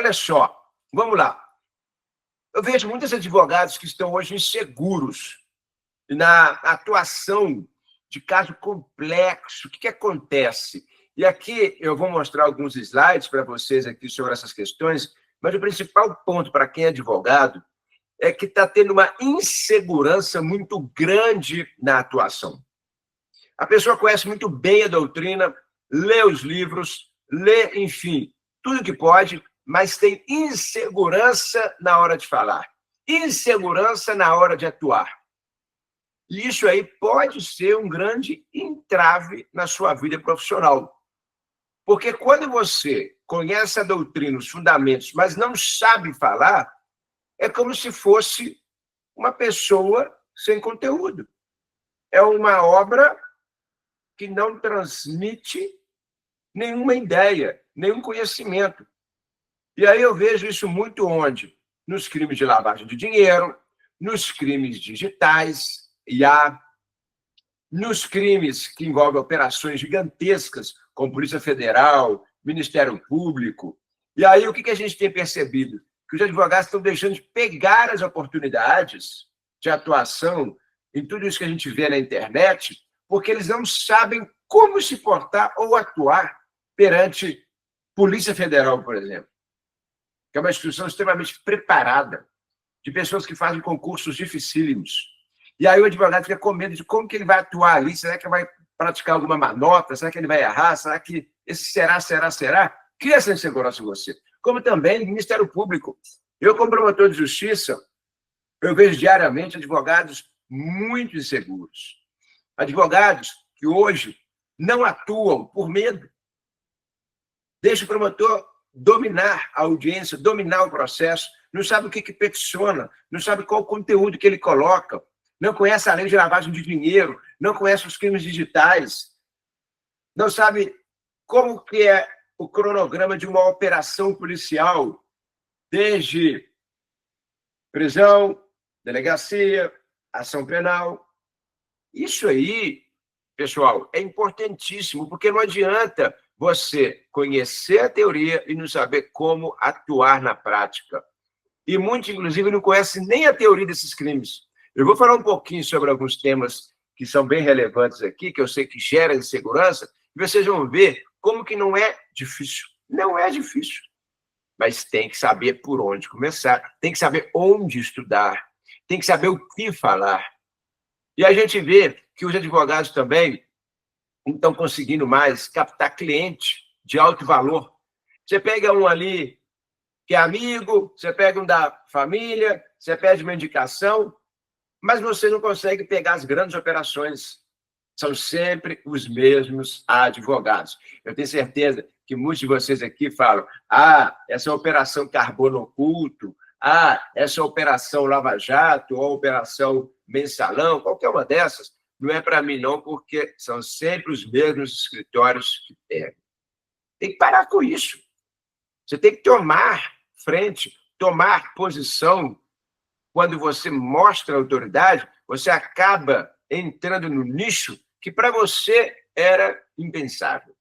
olha só, vamos lá. Eu vejo muitos advogados que estão hoje inseguros na atuação de caso complexo. O que acontece? E aqui eu vou mostrar alguns slides para vocês aqui sobre essas questões, mas o principal ponto para quem é advogado é que está tendo uma insegurança muito grande na atuação. A pessoa conhece muito bem a doutrina, lê os livros, lê, enfim, tudo que pode, mas tem insegurança na hora de falar, insegurança na hora de atuar. E isso aí pode ser um grande entrave na sua vida profissional. Porque quando você conhece a doutrina, os fundamentos, mas não sabe falar, é como se fosse uma pessoa sem conteúdo. É uma obra que não transmite nenhuma ideia, nenhum conhecimento. E aí eu vejo isso muito onde? Nos crimes de lavagem de dinheiro, nos crimes digitais, nos crimes que envolvem operações gigantescas, como Polícia Federal, Ministério Público. E aí o que a gente tem percebido? Que os advogados estão deixando de pegar as oportunidades de atuação em tudo isso que a gente vê na internet, porque eles não sabem como se portar ou atuar perante Polícia Federal, por exemplo, que é uma instituição extremamente preparada, de pessoas que fazem concursos dificílimos. E aí o advogado fica com medo de como que ele vai atuar ali, será que ele vai praticar alguma manobra, será que ele vai errar, será que esse será, cria essa insegurança em você. Como também no Ministério Público. Eu, como promotor de justiça, eu vejo diariamente advogados muito inseguros. Advogados que hoje não atuam por medo. Deixa o promotor dominar a audiência, dominar o processo, não sabe o que peticiona, não sabe qual o conteúdo que ele coloca, não conhece a lei de lavagem de dinheiro, não conhece os crimes digitais, não sabe como que é o cronograma de uma operação policial, desde prisão, delegacia, ação penal. Isso aí, pessoal, é importantíssimo, porque não adianta você conhecer a teoria e não saber como atuar na prática. E muitos, inclusive, não conhecem nem a teoria desses crimes. Eu vou falar um pouquinho sobre alguns temas que são bem relevantes aqui, que eu sei que geram insegurança, e vocês vão ver como que não é difícil. Não é difícil. Mas tem que saber por onde começar, tem que saber onde estudar, tem que saber o que falar. E a gente vê que os advogados também não estão conseguindo mais captar cliente de alto valor. Você pega um ali que é amigo, você pega um da família, você pede uma indicação, mas você não consegue pegar as grandes operações. São sempre os mesmos advogados. Eu tenho certeza que muitos de vocês aqui falam: essa operação Carbono Oculto, essa operação Lava Jato, ou operação Mensalão, qualquer uma dessas, não é para mim não, porque são sempre os mesmos escritórios que pegam. Tem que parar com isso. Você tem que tomar frente, tomar posição. Quando você mostra autoridade, você acaba entrando no nicho que para você era impensável.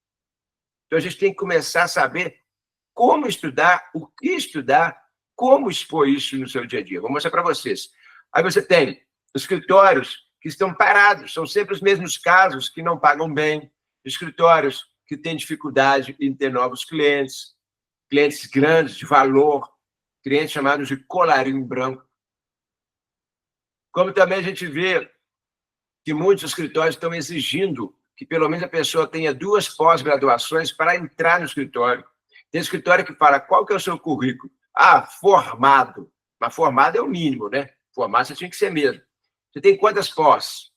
Então, a gente tem que começar a saber como estudar, o que estudar, como expor isso no seu dia a dia. Vou mostrar para vocês. Aí você tem escritórios que estão parados, são sempre os mesmos casos que não pagam bem, escritórios que têm dificuldade em ter novos clientes, clientes grandes, de valor, clientes chamados de colarinho branco. Como também a gente vê que muitos escritórios estão exigindo que pelo menos a pessoa tenha 2 pós-graduações para entrar no escritório. Tem escritório que fala: qual que é o seu currículo? Formado. Mas formado é o mínimo, né? Formado você tinha que ser mesmo. Você tem quantas pós?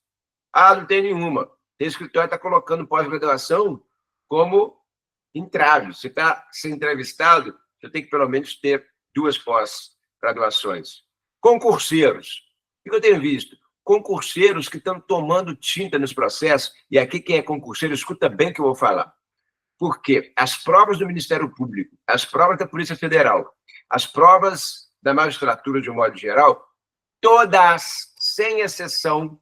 Não tem nenhuma. Tem escritório que está colocando pós-graduação como entrave. Você está sendo entrevistado, você tem que pelo menos ter 2 pós-graduações. Concurseiros. O que eu tenho visto? Concurseiros que estão tomando tinta nos processos, e aqui quem é concurseiro, escuta bem o que eu vou falar. Porque as provas do Ministério Público, as provas da Polícia Federal, as provas da magistratura de um modo geral, todas, sem exceção,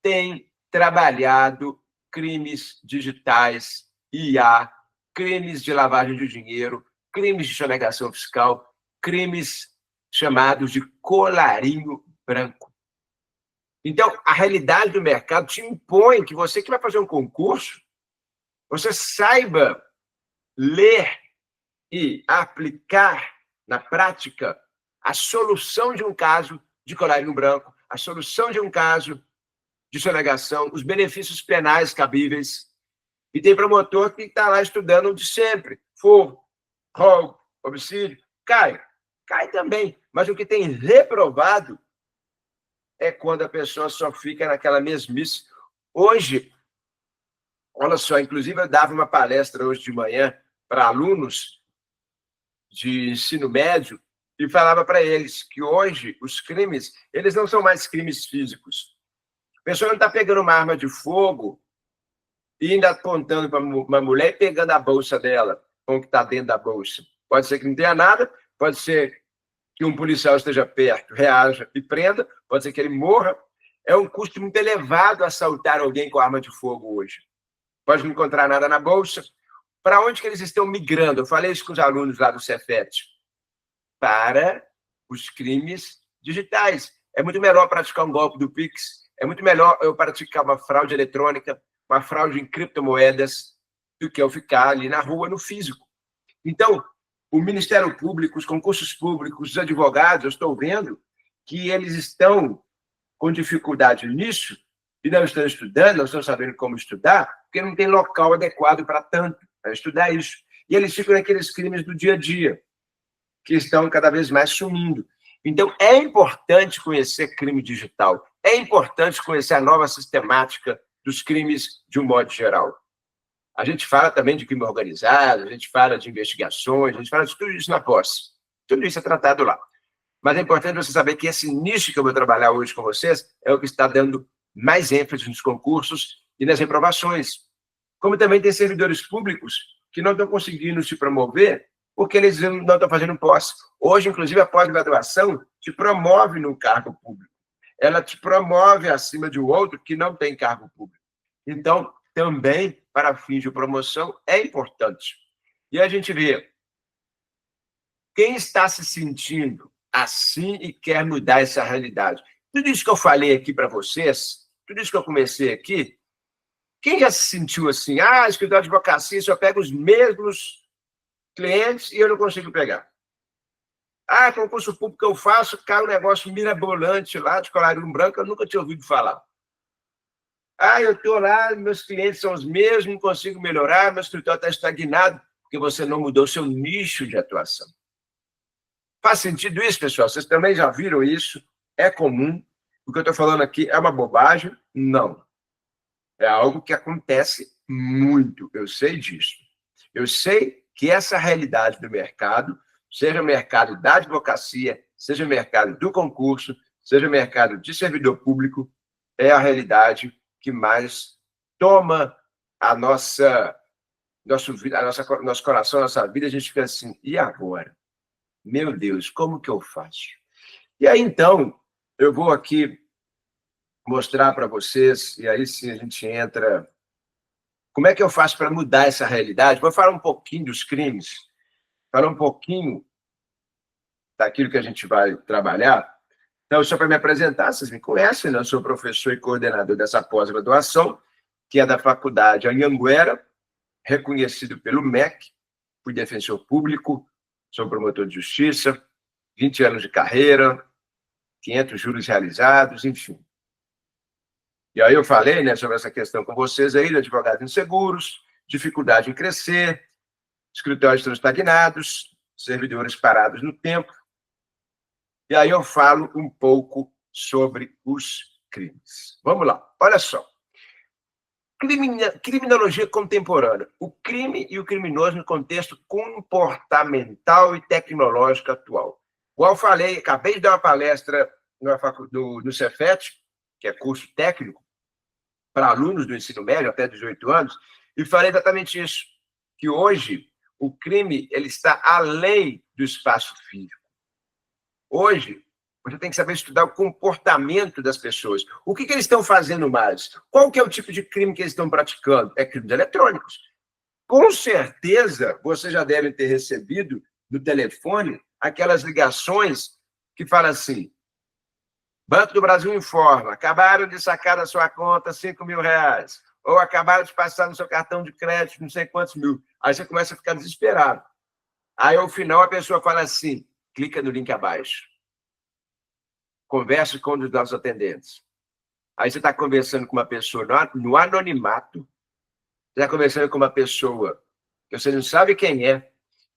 têm trabalhado crimes digitais, crimes de lavagem de dinheiro, crimes de sonegação fiscal, crimes chamados de colarinho branco. Então, a realidade do mercado te impõe que você que vai fazer um concurso, você saiba ler e aplicar na prática a solução de um caso de colarinho branco, a solução de um caso de sonegação, os benefícios penais cabíveis. E tem promotor que está lá estudando de sempre. Furto, roubo, homicídio, cai também. Mas o que tem reprovado é quando a pessoa só fica naquela mesmice. Hoje, olha só, inclusive eu dava uma palestra hoje de manhã para alunos de ensino médio e falava para eles que hoje os crimes, eles não são mais crimes físicos. A pessoa não está pegando uma arma de fogo e ainda apontando para uma mulher e pegando a bolsa dela, com o que está dentro da bolsa. Pode ser que não tenha nada, pode ser que um policial esteja perto, reaja e prenda, pode ser que ele morra. É um custo muito elevado assaltar alguém com arma de fogo hoje. Pode não encontrar nada na bolsa. Para onde que eles estão migrando? Eu falei isso com os alunos lá do Cefet. Para os crimes digitais. É muito melhor praticar um golpe do Pix, é muito melhor eu praticar uma fraude eletrônica, uma fraude em criptomoedas, do que eu ficar ali na rua, no físico. Então, o Ministério Público, os concursos públicos, os advogados, eu estou vendo que eles estão com dificuldade nisso e não estão estudando, não estão sabendo como estudar, porque não tem local adequado para tanto, para estudar isso. E eles ficam naqueles crimes do dia a dia, que estão cada vez mais sumindo. Então, é importante conhecer crime digital, é importante conhecer a nova sistemática dos crimes de um modo geral. A gente fala também de crime organizado, a gente fala de investigações, a gente fala de tudo isso na posse. Tudo isso é tratado lá. Mas é importante você saber que esse nicho que eu vou trabalhar hoje com vocês é o que está dando mais ênfase nos concursos e nas reprovações. Como também tem servidores públicos que não estão conseguindo se promover porque eles não estão fazendo posse. Hoje, inclusive, a pós-graduação te promove no cargo público. Ela te promove acima de um outro que não tem cargo público. Então, também, para fins de promoção, é importante. E a gente vê quem está se sentindo assim e quer mudar essa realidade. Tudo isso que eu falei aqui para vocês, tudo isso que eu comecei aqui, quem já se sentiu assim? Ah, escritório de advocacia só pega os mesmos clientes e eu não consigo pegar. Ah, concurso público que eu faço, cai um negócio mirabolante lá de colarinho branco, eu nunca tinha ouvido falar. Ah, eu estou lá, meus clientes são os mesmos, não consigo melhorar, meu escritório está estagnado, porque você não mudou seu nicho de atuação. Faz sentido isso, pessoal? Vocês também já viram isso? É comum? O que eu estou falando aqui é uma bobagem? Não. É algo que acontece muito, eu sei disso. Eu sei que essa realidade do mercado, seja o mercado da advocacia, seja o mercado do concurso, seja o mercado de servidor público, é a realidade que mais toma nosso coração, a nossa vida, a gente fica assim, e agora? Meu Deus, como que eu faço? E aí, então, eu vou aqui mostrar para vocês, e aí sim a gente entra... Como é que eu faço para mudar essa realidade? Vou falar um pouquinho dos crimes, falar um pouquinho daquilo que a gente vai trabalhar. Então, só para me apresentar, vocês me conhecem, né? Eu sou professor e coordenador dessa pós-graduação, que é da Faculdade Anhanguera, reconhecido pelo MEC, fui defensor público, sou promotor de justiça, 20 anos de carreira, 500 juros realizados, enfim. E aí eu falei, né, sobre essa questão com vocês aí, de advogados inseguros, dificuldade em crescer, escritórios estão estagnados, servidores parados no tempo. E aí eu falo um pouco sobre os crimes. Vamos lá, olha só. Criminologia contemporânea. O crime e o criminoso no contexto comportamental e tecnológico atual. Igual eu falei, acabei de dar uma palestra no Cefet, que é curso técnico, para alunos do ensino médio até 18 anos, e falei exatamente isso, que hoje o crime ele está além do espaço físico. Hoje, você tem que saber estudar o comportamento das pessoas. O que eles estão fazendo mais? Qual que é o tipo de crime que eles estão praticando? É crimes eletrônicos. Com certeza, você já deve ter recebido no telefone aquelas ligações que falam assim: Banco do Brasil informa, acabaram de sacar da sua conta R$ 5.000, ou acabaram de passar no seu cartão de crédito não sei quantos mil. Aí você começa a ficar desesperado. Aí, ao final, a pessoa fala assim: clica no link abaixo. Converse com um dos nossos atendentes. Aí você está conversando com uma pessoa no anonimato, você está conversando com uma pessoa que você não sabe quem é,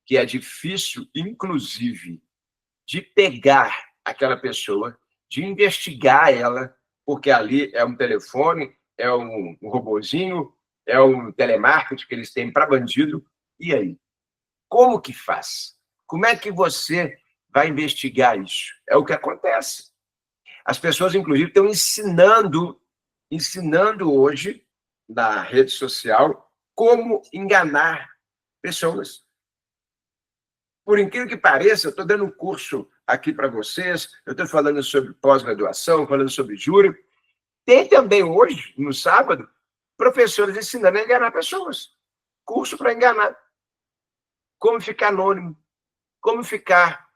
que é difícil, inclusive, de pegar aquela pessoa, de investigar ela, porque ali é um telefone, é um robozinho, é um telemarketing que eles têm para bandido. E aí? Como que faz? Como é que você vai investigar isso? É o que acontece. As pessoas, inclusive, estão ensinando hoje na rede social como enganar pessoas. Por incrível que pareça, eu estou dando um curso aqui para vocês, eu estou falando sobre pós-graduação, falando sobre júri. Tem também hoje, no sábado, professores ensinando a enganar pessoas. Curso para enganar. Como ficar anônimo, como ficar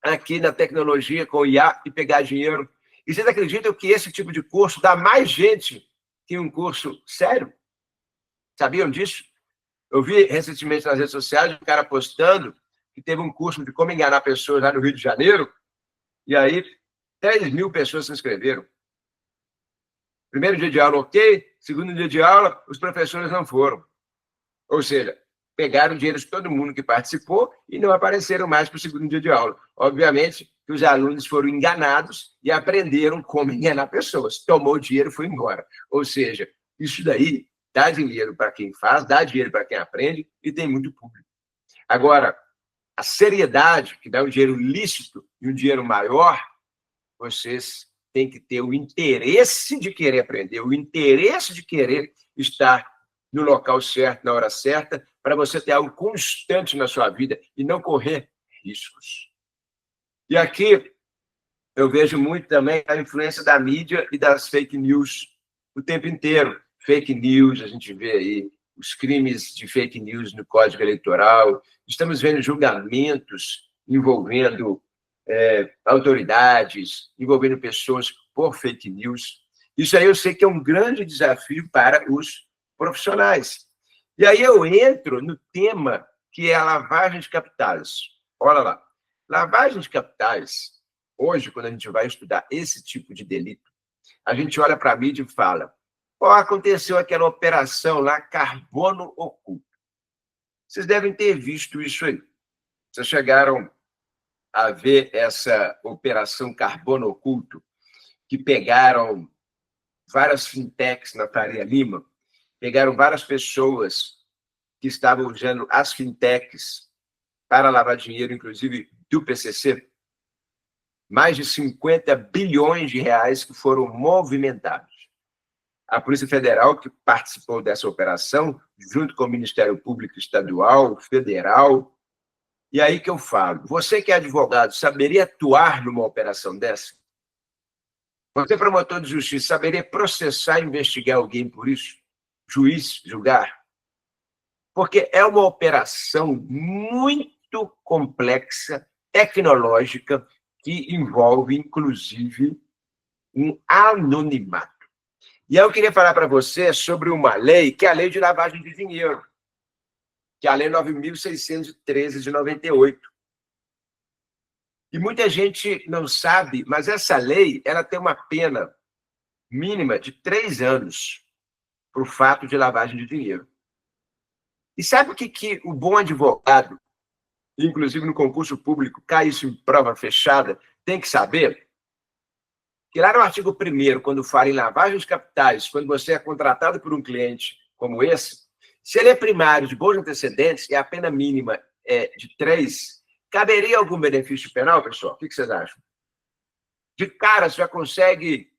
aqui na tecnologia com o IA e pegar dinheiro. E vocês acreditam que esse tipo de curso dá mais gente que um curso sério? Sabiam disso? Eu vi recentemente nas redes sociais um cara postando que teve um curso de como enganar pessoas lá no Rio de Janeiro, e aí 3.000 pessoas se inscreveram. Primeiro dia de aula, ok. Segundo dia de aula, os professores não foram. Ou seja, pegaram o dinheiro de todo mundo que participou e não apareceram mais para o segundo dia de aula. Obviamente que os alunos foram enganados e aprenderam como enganar pessoas. Tomou o dinheiro e foi embora. Ou seja, isso daí dá dinheiro para quem faz, dá dinheiro para quem aprende e tem muito público. Agora, a seriedade, que dá um dinheiro lícito e um dinheiro maior, vocês têm que ter o interesse de querer aprender, o interesse de querer estar no local certo, na hora certa, para você ter algo constante na sua vida e não correr riscos. E aqui eu vejo muito também a influência da mídia e das fake news o tempo inteiro. Fake news, a gente vê aí os crimes de fake news no Código Eleitoral, estamos vendo julgamentos envolvendo autoridades, envolvendo pessoas por fake news. Isso aí eu sei que é um grande desafio para os profissionais. E aí eu entro no tema que é a lavagem de capitais. Olha lá, lavagem de capitais, hoje, quando a gente vai estudar esse tipo de delito, a gente olha para a mídia e fala: aconteceu aquela operação lá, carbono oculto. Vocês devem ter visto isso aí. Vocês chegaram a ver essa operação carbono oculto, que pegaram várias fintechs na Faria Lima, pegaram várias pessoas que estavam usando as fintechs para lavar dinheiro, inclusive do PCC, mais de 50 bilhões de reais que foram movimentados. A Polícia Federal, que participou dessa operação, junto com o Ministério Público Estadual, Federal. E aí que eu falo, você que é advogado, saberia atuar numa operação dessa? Você, promotor de justiça, saberia processar e investigar alguém por isso? Juiz, julgar? Porque é uma operação muito complexa, tecnológica, que envolve, inclusive, um anonimato. E aí eu queria falar para você sobre uma lei, que é a Lei de Lavagem de Dinheiro, que é a Lei 9.613 de 98. E muita gente não sabe, mas essa lei ela tem uma pena mínima de 3 anos por fato de lavagem de dinheiro. E sabe o que o bom advogado, inclusive no concurso público, cai isso em prova fechada, tem que saber? Que lá no artigo 1º, quando fala em lavagem de capitais, quando você é contratado por um cliente como esse, se ele é primário de bons antecedentes e a pena mínima é de 3, caberia algum benefício penal, pessoal? O que vocês acham? De cara, você já consegue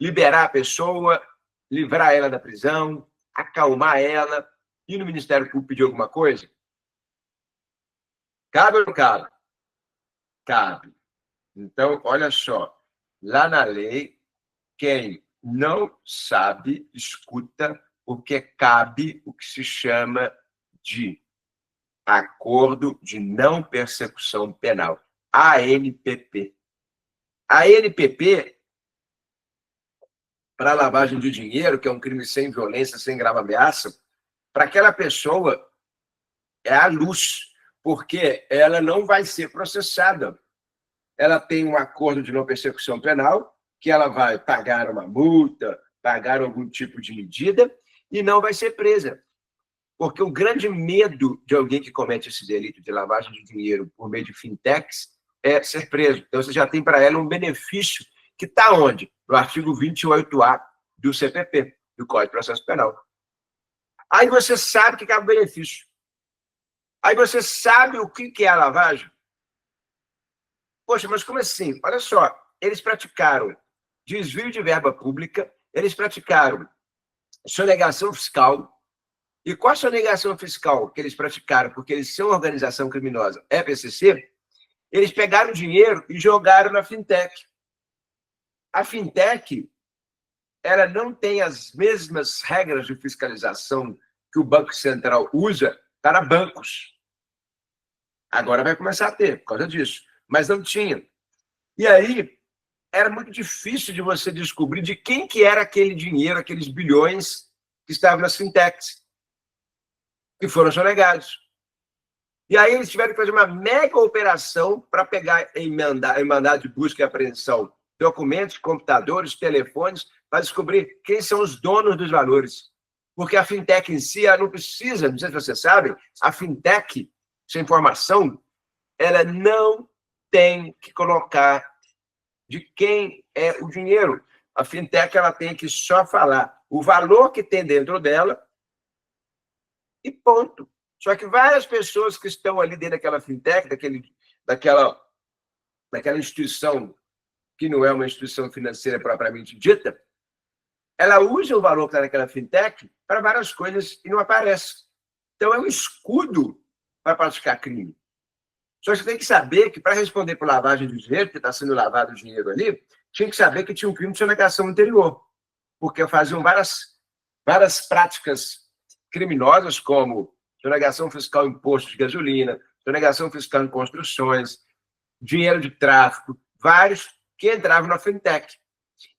liberar a pessoa, livrar ela da prisão, acalmar ela, e no Ministério Público pedir alguma coisa? Cabe ou não cabe? Cabe. Então, olha só, lá na lei, quem não sabe, escuta, porque cabe o que se chama de Acordo de Não Persecução Penal, ANPP. A ANPP, para lavagem de dinheiro, que é um crime sem violência, sem grave ameaça, para aquela pessoa é a luz, porque ela não vai ser processada. Ela tem um acordo de não persecução penal, que ela vai pagar uma multa, pagar algum tipo de medida, e não vai ser presa. Porque o grande medo de alguém que comete esse delito de lavagem de dinheiro por meio de fintechs é ser preso. Então, você já tem para ela um benefício que está onde? No artigo 28A do CPP, do Código de Processo Penal. Aí você sabe que cabe o benefício. Aí você sabe o que é a lavagem? Poxa, mas como assim? Olha só, eles praticaram desvio de verba pública, eles praticaram sonegação fiscal. E qual a sonegação fiscal que eles praticaram? Porque eles são organização criminosa, é PCC, eles pegaram o dinheiro e jogaram na fintech. A fintech, ela não tem as mesmas regras de fiscalização que o Banco Central usa para bancos. Agora vai começar a ter, por causa disso. Mas não tinha. E aí, era muito difícil de você descobrir de quem que era aquele dinheiro, aqueles bilhões que estavam nas fintechs, que foram sonegados. E aí eles tiveram que fazer uma mega operação para pegar em mandado de busca e apreensão documentos, computadores, telefones, para descobrir quem são os donos dos valores. Porque a fintech em si, ela não precisa, não sei se você sabe, a fintech, essa informação, ela não tem que colocar de quem é o dinheiro. A fintech, ela tem que só falar o valor que tem dentro dela e ponto. Só que várias pessoas que estão ali dentro daquela fintech, daquela instituição que não é uma instituição financeira propriamente dita, ela usa o valor que está naquela fintech para várias coisas e não aparece. Então, é um escudo para praticar crime. Só que você tem que saber que, para responder por lavagem de dinheiro, que está sendo lavado o dinheiro ali, tinha que saber que tinha um crime de sonegação anterior, porque faziam várias práticas criminosas, como sonegação fiscal em imposto de gasolina, sonegação fiscal em construções, dinheiro de tráfico, vários que entravam na fintech.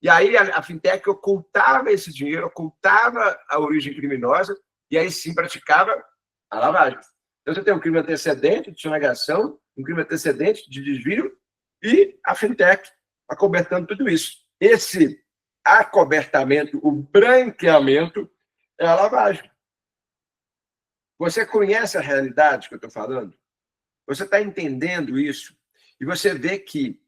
E aí a fintech ocultava esse dinheiro, ocultava a origem criminosa, e aí sim praticava a lavagem. Então você tem um crime antecedente de sonegação, um crime antecedente de desvio, e a fintech acobertando tudo isso. Esse acobertamento, o branqueamento, é a lavagem. Você conhece a realidade que eu estou falando? Você está entendendo isso? E você vê que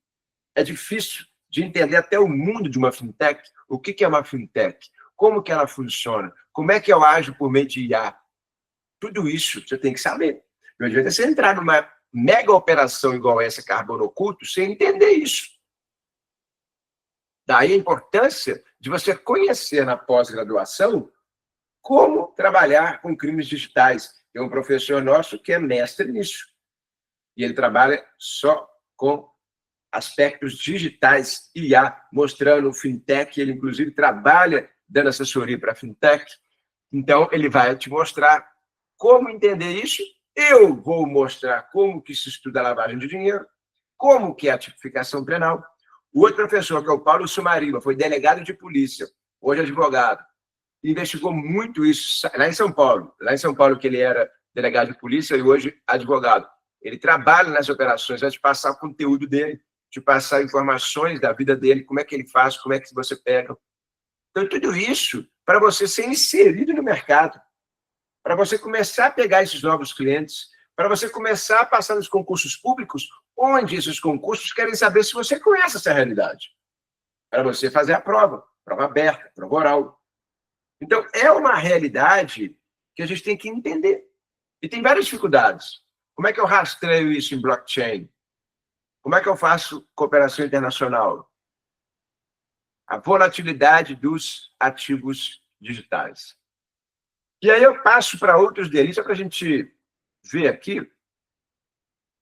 é difícil de entender até o mundo de uma fintech. O que é uma fintech? Como que ela funciona? Como é que eu ajo por meio de IA? Tudo isso você tem que saber. Não adianta você entrar numa mega operação igual essa Carbono Oculto sem entender isso. Daí a importância de você conhecer na pós-graduação como trabalhar com crimes digitais. Tem um professor nosso que é mestre nisso. E ele trabalha só com aspectos digitais, IA, mostrando o fintech. Ele, inclusive, trabalha dando assessoria para a fintech. Então, ele vai te mostrar como entender isso. Eu vou mostrar como que se estuda a lavagem de dinheiro, como que é a tipificação penal. O outro professor, que é o Paulo Sumarima, foi delegado de polícia, hoje advogado. Investigou muito isso lá em São Paulo. Lá em São Paulo, que ele era delegado de polícia e hoje advogado. Ele trabalha nas operações, vai te passar o conteúdo dele, te passar informações da vida dele, como é que ele faz, como é que você pega. Então, tudo isso para você ser inserido no mercado, para você começar a pegar esses novos clientes, para você começar a passar nos concursos públicos, onde esses concursos querem saber se você conhece essa realidade, para você fazer a prova aberta, prova oral. Então, é uma realidade que a gente tem que entender. E tem várias dificuldades. Como é que eu rastreio isso em blockchain? Como é que eu faço cooperação internacional? A volatilidade dos ativos digitais. E aí eu passo para outros deles, só para a gente ver aqui.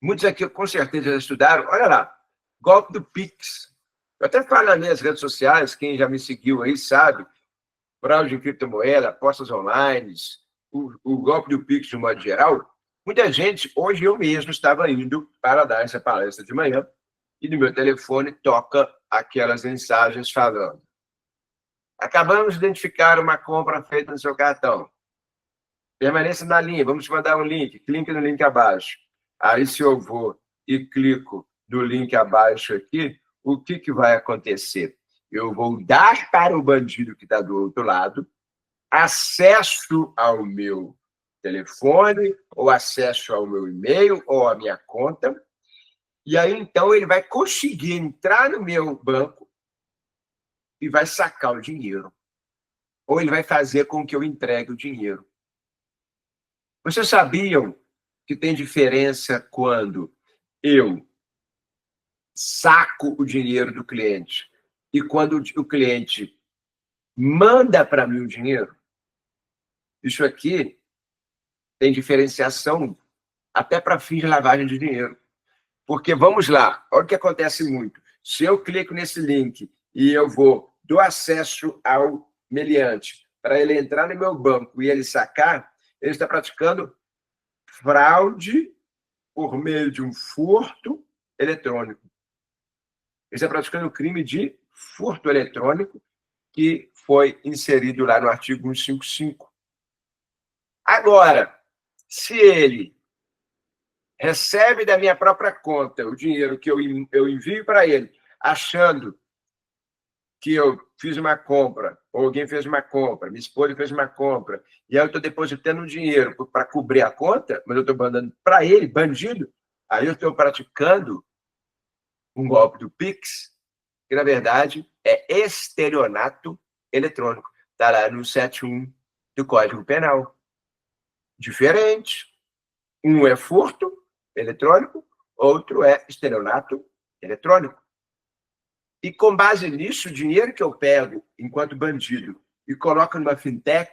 Muitos aqui, com certeza, já estudaram. Olha lá, golpe do Pix. Eu até falo nas minhas redes sociais, quem já me seguiu aí sabe, fraude em criptomoeda, apostas online, o golpe do Pix de um modo geral, muita gente, hoje eu mesmo estava indo para dar essa palestra de manhã e no meu telefone toca aquelas mensagens falando: acabamos de identificar uma compra feita no seu cartão. Permaneça na linha, vamos te mandar um link, clique no link abaixo. Aí, se eu vou e clico no link abaixo aqui, o que vai acontecer? Eu vou dar para o bandido que está do outro lado acesso ao meu telefone, ou acesso ao meu e-mail, ou à minha conta, e aí, então, ele vai conseguir entrar no meu banco e vai sacar o dinheiro. Ou ele vai fazer com que eu entregue o dinheiro. Vocês sabiam que tem diferença quando eu saco o dinheiro do cliente e quando o cliente manda para mim o dinheiro? Isso aqui tem diferenciação até para fins de lavagem de dinheiro. Porque, vamos lá, olha o que acontece muito. Se eu clico nesse link e eu dou acesso ao meliante para ele entrar no meu banco e ele sacar, ele está praticando fraude por meio de um furto eletrônico. Ele está praticando o crime de furto eletrônico que foi inserido lá no artigo 155. Agora, se ele recebe da minha própria conta o dinheiro que eu envio para ele, achando que eu fiz uma compra, ou alguém fez uma compra, minha esposa fez uma compra, e aí eu estou depositando um dinheiro para cobrir a conta, mas eu estou mandando para ele, bandido, aí eu estou praticando um golpe do Pix, que, na verdade, é estelionato eletrônico. Está lá no 71 do Código Penal. Diferente. Um é furto eletrônico, outro é estelionato eletrônico. E, com base nisso, o dinheiro que eu pego enquanto bandido e coloco numa fintech,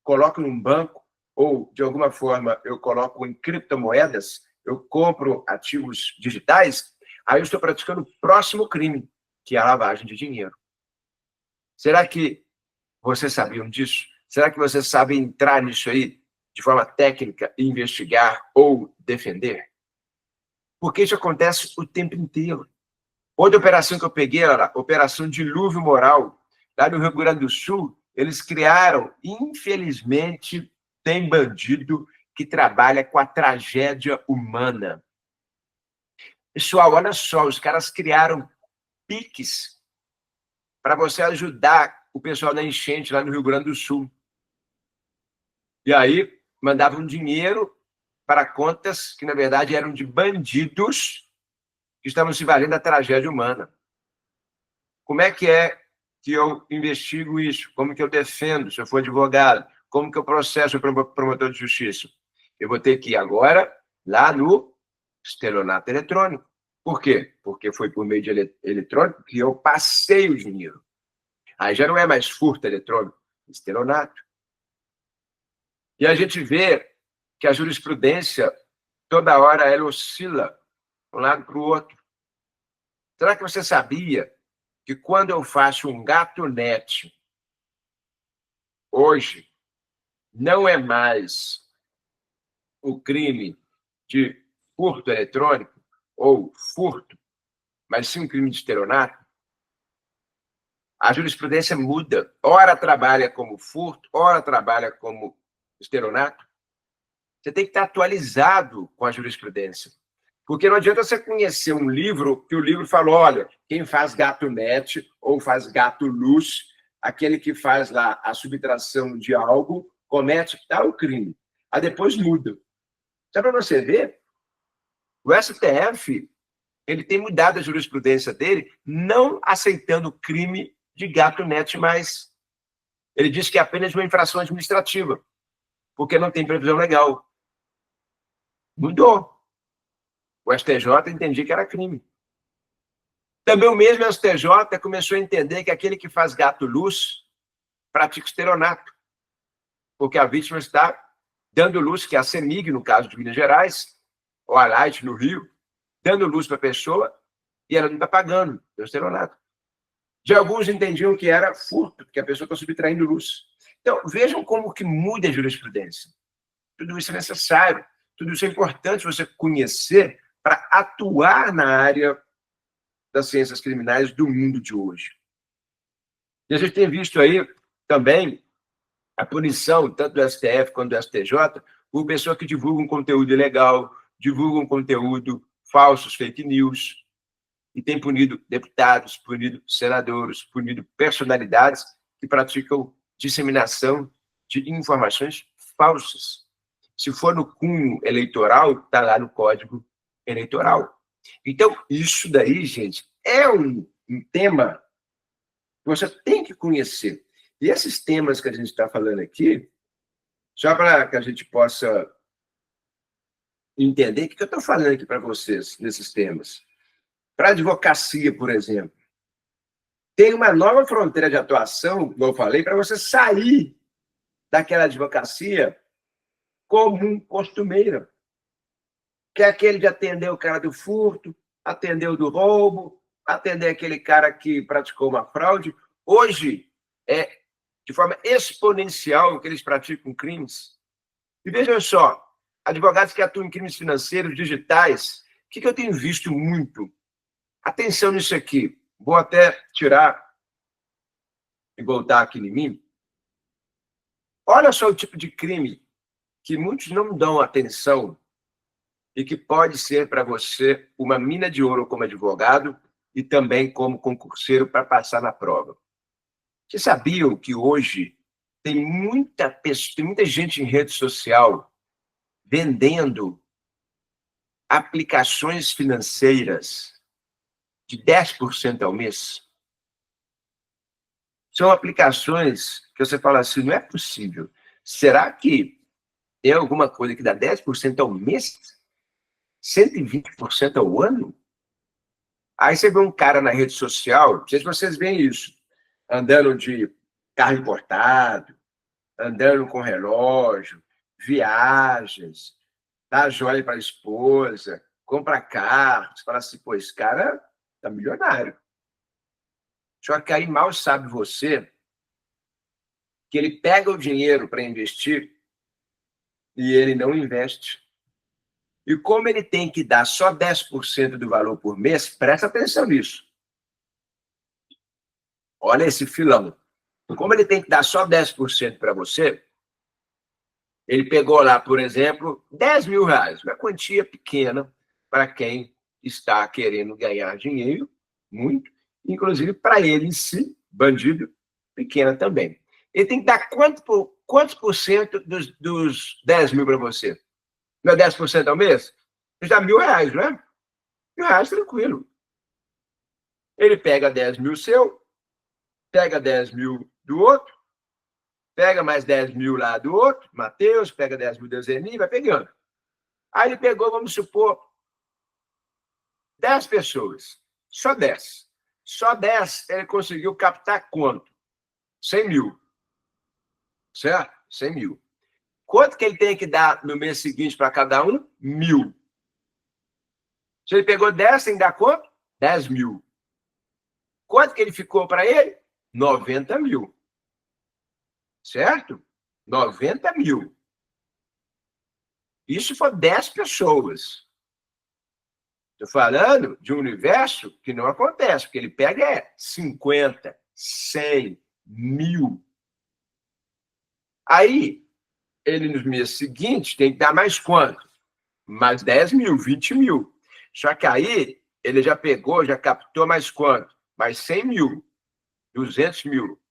coloco num banco, ou, de alguma forma, eu coloco em criptomoedas, eu compro ativos digitais, aí eu estou praticando o próximo crime, que é a lavagem de dinheiro. Será que vocês sabiam disso? Será que vocês sabem entrar nisso aí de forma técnica, investigar ou defender? Porque isso acontece o tempo inteiro. Outra operação que eu peguei era a Operação Dilúvio Moral. Lá no Rio Grande do Sul, eles criaram, infelizmente, tem bandido que trabalha com a tragédia humana. Pessoal, olha só, os caras criaram Pix para você ajudar o pessoal da enchente lá no Rio Grande do Sul. E aí, mandavam dinheiro para contas que, na verdade, eram de bandidos que estavam se valendo da tragédia humana. Como é que eu investigo isso? Como que eu defendo, se eu for advogado? Como que eu processo o promotor de justiça? Eu vou ter que ir agora lá no estelionato eletrônico. Por quê? Porque foi por meio de eletrônico que eu passei o dinheiro. Aí já não é mais furto eletrônico, estelionato. E a gente vê que a jurisprudência, toda hora, ela oscila de um lado para o outro. Será que você sabia que quando eu faço um gato-net, hoje, não é mais o crime de furto eletrônico ou furto, mas sim um crime de estelionato? A jurisprudência muda. Ora trabalha como furto, ora trabalha como estelionato. Você tem que estar atualizado com a jurisprudência. Porque não adianta você conhecer um livro que o livro fala, olha, quem faz gato-net ou faz gato-luz, aquele que faz lá a subtração de algo, comete tal crime. Aí depois muda. Só para você ver, o STF ele tem mudado a jurisprudência dele, não aceitando o crime de gato-net mais. Ele diz que é apenas uma infração administrativa, porque não tem previsão legal. Mudou. O STJ entendia que era crime. Também o mesmo STJ começou a entender que aquele que faz gato-luz pratica estelionato, porque a vítima está dando luz, que é a CEMIG, no caso de Minas Gerais, ou a Light, no Rio, dando luz para a pessoa e ela não está pagando, é estelionato. De alguns entendiam que era furto, porque a pessoa está subtraindo luz. Então, vejam como que muda a jurisprudência. Tudo isso é necessário, tudo isso é importante você conhecer para atuar na área das ciências criminais do mundo de hoje. E a gente tem visto aí também a punição, tanto do STF quanto do STJ, por pessoa que divulga um conteúdo ilegal, divulga um conteúdo falsos, fake news, e tem punido deputados, punido senadores, punido personalidades que praticam disseminação de informações falsas. Se for no cunho eleitoral, está lá no Código Eleitoral. Então, isso daí, gente, é um tema que você tem que conhecer. E esses temas que a gente está falando aqui, só para que a gente possa entender o que eu estou falando aqui para vocês nesses temas. Para a advocacia, por exemplo, tem uma nova fronteira de atuação, como eu falei, para você sair daquela advocacia comum, costumeira, que é aquele de atender o cara do furto, atender o do roubo, atender aquele cara que praticou uma fraude. Hoje, é de forma exponencial que eles praticam crimes. E vejam só, advogados que atuam em crimes financeiros, digitais, o que eu tenho visto muito? Atenção nisso aqui. Vou até tirar e voltar aqui em mim. Olha só o tipo de crime que muitos não dão atenção e que pode ser para você uma mina de ouro como advogado e também como concurseiro para passar na prova. Vocês sabiam que hoje tem muita gente em rede social vendendo aplicações financeiras de 10% ao mês? São aplicações que você fala assim, não é possível. Será que tem alguma coisa que dá 10% ao mês? 120% ao ano? Aí você vê um cara na rede social, não sei se vocês veem isso, andando de carro importado, andando com relógio, viagens, dá joia para a esposa, compra carro. Você fala assim, pô, esse cara tá milionário. Só que aí mal sabe você que ele pega o dinheiro para investir e ele não investe. E como ele tem que dar só 10% do valor por mês, presta atenção nisso. Olha esse filão. Como ele tem que dar só 10% para você, ele pegou lá, por exemplo, 10 mil reais, uma quantia pequena para quem está querendo ganhar dinheiro, muito, inclusive para ele em si, bandido, pequena também. Ele tem que dar quantos por cento dos 10 mil para você? Não é 10% ao mês? Você dá R$1.000, não é? R$1.000, tranquilo. Ele pega 10 mil seu, pega 10 mil do outro, pega mais 10 mil lá do outro, Matheus, pega 10 mil do Zeni, vai pegando. Aí ele pegou, vamos supor, 10 pessoas. Só 10. Só 10 ele conseguiu captar quanto? 100 mil. Certo? 100 mil. Quanto que ele tem que dar no mês seguinte para cada um? 1.000. Se ele pegou 10, tem que dar quanto? 10 mil. Quanto que ele ficou para ele? 90 mil. Certo? 90 mil. Isso for 10 pessoas. Estou falando de um universo que não acontece, porque ele pega 50, 100, 1.000. Aí, ele nos meses seguintes tem que dar mais quanto? Mais 10 mil, 20 mil. Só que aí, ele já pegou, já captou mais quanto? Mais 100 mil, 200 mil.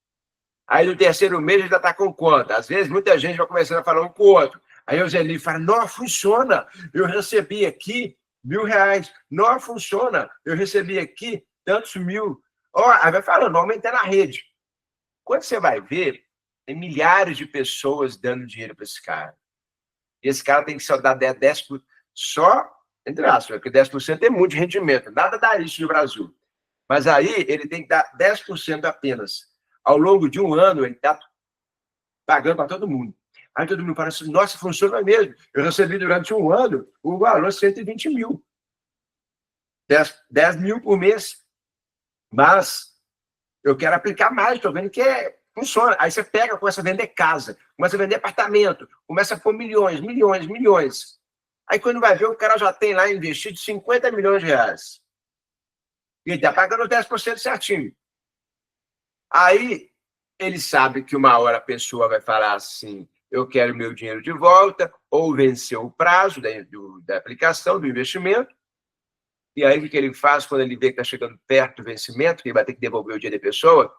Aí, no terceiro mês, ele já está com quanto? Às vezes, muita gente vai começando a falar um com o outro. Aí o Zeli fala, não, funciona. Eu recebi aqui R$1.000. Não funciona. Eu recebi aqui tantos mil. Aí vai falando, aumentando a rede. Quando você vai ver, tem milhares de pessoas dando dinheiro para esse cara. E esse cara tem que só dar 10%, só, entre aspas, porque 10% é muito de rendimento. Nada dá isso no Brasil. Mas aí ele tem que dar 10% apenas. Ao longo de um ano, ele está pagando para todo mundo. Aí todo mundo fala assim, nossa, funciona mesmo. Eu recebi durante um ano o valor 120 mil. 10 mil por mês. Mas eu quero aplicar mais, estou vendo que funciona. Aí você pega, começa a vender casa, começa a vender apartamento, começa a pôr milhões, milhões, milhões. Aí quando vai ver, o cara já tem lá investido 50 milhões de reais. E ele está pagando 10% certinho. Aí ele sabe que uma hora a pessoa vai falar assim, eu quero meu dinheiro de volta, ou venceu o prazo da aplicação, do investimento. E aí o que ele faz quando ele vê que está chegando perto do vencimento, que ele vai ter que devolver o dinheiro da pessoa?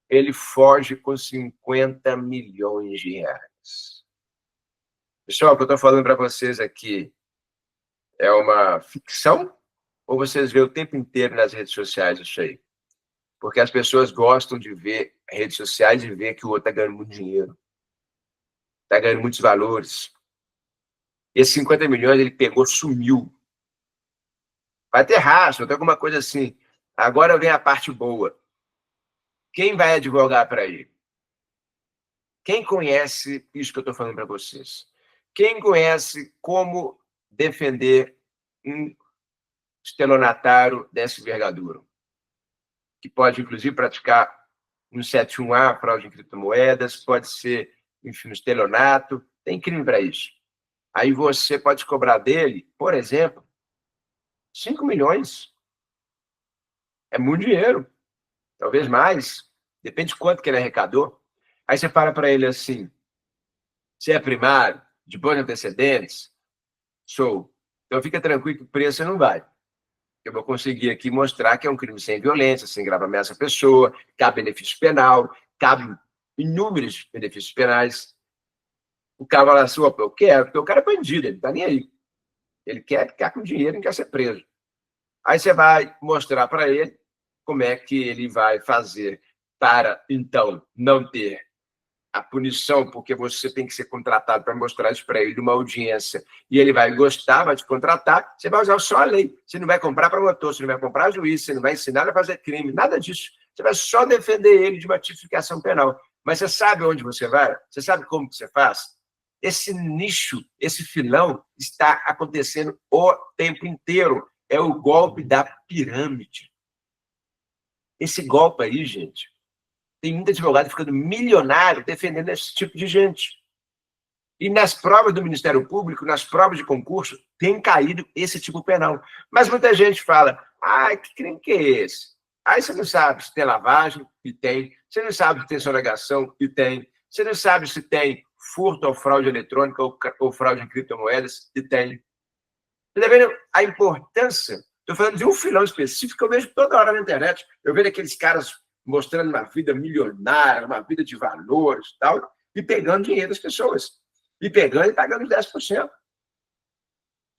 Ele foge com 50 milhões de reais. Pessoal, o que eu estou falando para vocês aqui é uma ficção? Ou vocês veem o tempo inteiro nas redes sociais isso aí? Porque as pessoas gostam de ver redes sociais e ver que o outro está ganhando muito dinheiro. Está ganhando muitos valores. Esses 50 milhões ele pegou, sumiu. Vai ter rastro, tem alguma coisa assim. Agora vem a parte boa. Quem vai advogar para ele? Quem conhece isso que eu estou falando para vocês? Quem conhece como defender um estelionatário dessa envergadura? Que pode, inclusive, praticar um 71A, fraude em criptomoedas, pode ser, enfim, um estelionato, tem crime para isso. Aí você pode cobrar dele, por exemplo, 5 milhões. É muito dinheiro, talvez mais, depende de quanto que ele arrecadou. Aí você fala para ele assim, você é primário, de bons antecedentes? Sou. Então fica tranquilo que o preço não vai. Eu vou conseguir aqui mostrar que é um crime sem violência, sem grave ameaça à pessoa, cabe benefício penal, cabe inúmeros benefícios penais. O cara fala assim, eu quero, porque o cara é bandido, ele não está nem aí. Ele quer ficar com dinheiro e não quer ser preso. Aí você vai mostrar para ele como é que ele vai fazer para, então, não ter a punição, porque você tem que ser contratado para mostrar isso para ele numa audiência, e ele vai gostar, vai te contratar, você vai usar só a lei. Você não vai comprar promotor, você não vai comprar juiz, você não vai ensinar a fazer crime, nada disso. Você vai só defender ele de uma tipificação penal. Mas você sabe onde você vai? Você sabe como que você faz? Esse nicho, esse filão está acontecendo o tempo inteiro. É o golpe da pirâmide. Esse golpe aí, gente, tem muito advogado ficando milionário defendendo esse tipo de gente. E nas provas do Ministério Público, nas provas de concurso, tem caído esse tipo penal. Mas muita gente fala, que crime que é esse? Aí você não sabe se tem lavagem, e tem. Você não sabe se tem sonegação, e tem. Você não sabe se tem furto ou fraude eletrônica ou fraude em criptomoedas, e tem. Você está vendo a importância? Estou falando de um filão específico que eu vejo toda hora na internet. Eu vejo aqueles caras mostrando uma vida milionária, uma vida de valores e tal, e pegando dinheiro das pessoas. E pegando e pagando os 10%.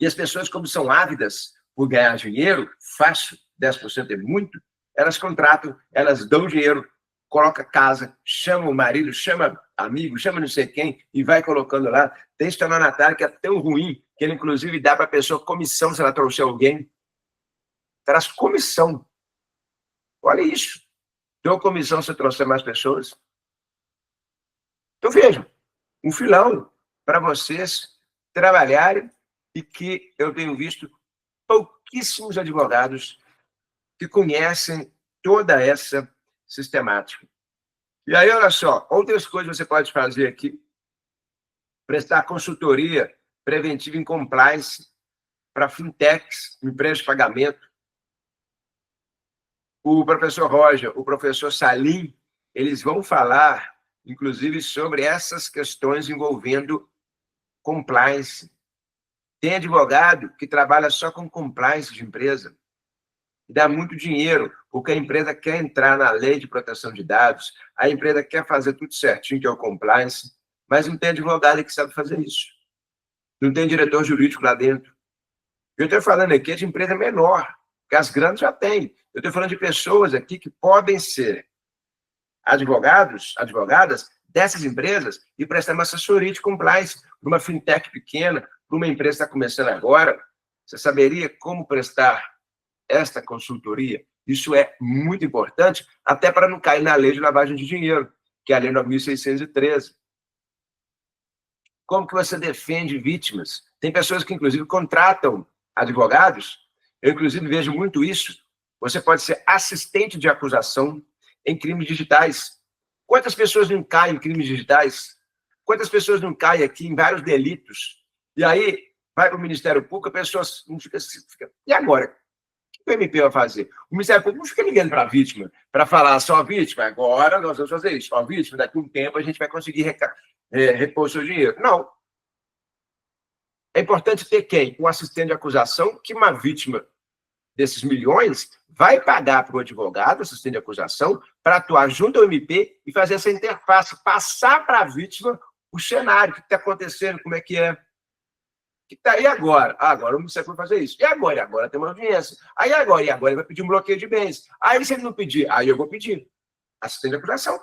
E as pessoas, como são ávidas por ganhar dinheiro, fácil, 10% é muito, elas contratam, elas dão dinheiro, coloca casa, chama o marido, chama amigo, chama não sei quem, e vai colocando lá. Tem estelionatário que é tão ruim que ele, inclusive, dá para a pessoa comissão se ela trouxer alguém. Traz comissão. Olha isso. Deu comissão se trouxer mais pessoas. Então, vejam, um filão para vocês trabalharem e que eu tenho visto pouquíssimos advogados que conhecem toda essa sistemática. E aí, olha só, outras coisas você pode fazer aqui. Prestar consultoria preventiva em compliance para fintechs, empresas de pagamento. O professor Roger, o professor Salim, eles vão falar, inclusive, sobre essas questões envolvendo compliance. Tem advogado que trabalha só com compliance de empresa. E dá muito dinheiro, porque a empresa quer entrar na lei de proteção de dados, a empresa quer fazer tudo certinho, que é o compliance, mas não tem advogado que sabe fazer isso. Não tem diretor jurídico lá dentro. Eu estou falando aqui de empresa menor, que as grandes já têm. Eu estou falando de pessoas aqui que podem ser advogados, advogadas dessas empresas e prestar uma assessoria de compliance para uma fintech pequena, para uma empresa que está começando agora. Você saberia como prestar esta consultoria? Isso é muito importante, até para não cair na lei de lavagem de dinheiro, que é a lei 9.613. Como que você defende vítimas? Tem pessoas que, inclusive, contratam advogados. Eu, inclusive, vejo muito isso. Você pode ser assistente de acusação, em crimes digitais. Quantas pessoas não caem em crimes digitais? Quantas pessoas não caem aqui em vários delitos? E aí, vai para o Ministério Público, a pessoa não fica... E agora? O que o MP vai fazer? O Ministério Público não fica ligando para a vítima, para falar só a vítima, agora nós vamos fazer isso. Só a vítima, daqui a um tempo a gente vai conseguir repor o seu dinheiro. Não. É importante ter quem? Um assistente de acusação, que uma vítima desses milhões vai pagar para o advogado, assistente de acusação, para atuar junto ao MP e fazer essa interface, passar para a vítima o cenário, o que está acontecendo, como é que é. Que tá, e agora? Agora o Ministério vai fazer isso. E agora? E agora tem uma audiência. Aí agora? E agora ele vai pedir um bloqueio de bens. Aí se ele não pedir, aí eu vou pedir. Assistente de acusação.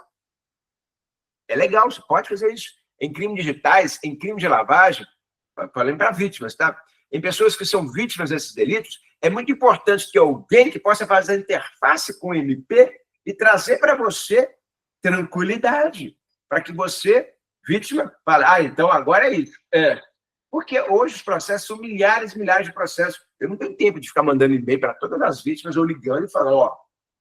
É legal, você pode fazer isso. Em crimes digitais, em crime de lavagem, falando para vítimas, tá? Em pessoas que são vítimas desses delitos, é muito importante que alguém que possa fazer a interface com o MP e trazer para você tranquilidade, para que você, vítima, fale, então agora é isso. Porque hoje os processos são milhares e milhares de processos. Eu não tenho tempo de ficar mandando e-mail para todas as vítimas ou ligando e falando,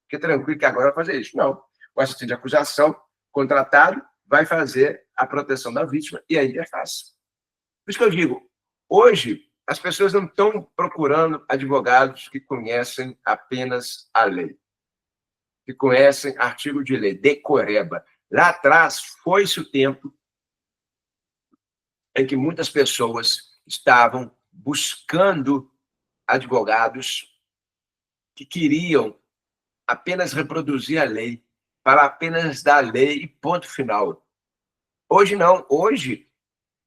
fica tranquilo que agora vai fazer isso. Não. O assistente de acusação contratado vai fazer a proteção da vítima e a interface. Por isso que eu digo, hoje as pessoas não estão procurando advogados que conhecem apenas a lei, que conhecem artigo de lei, decoreba. Lá atrás foi-se o tempo em que muitas pessoas estavam buscando advogados que queriam apenas reproduzir a lei, para apenas dar a lei e ponto final. Hoje não. Hoje,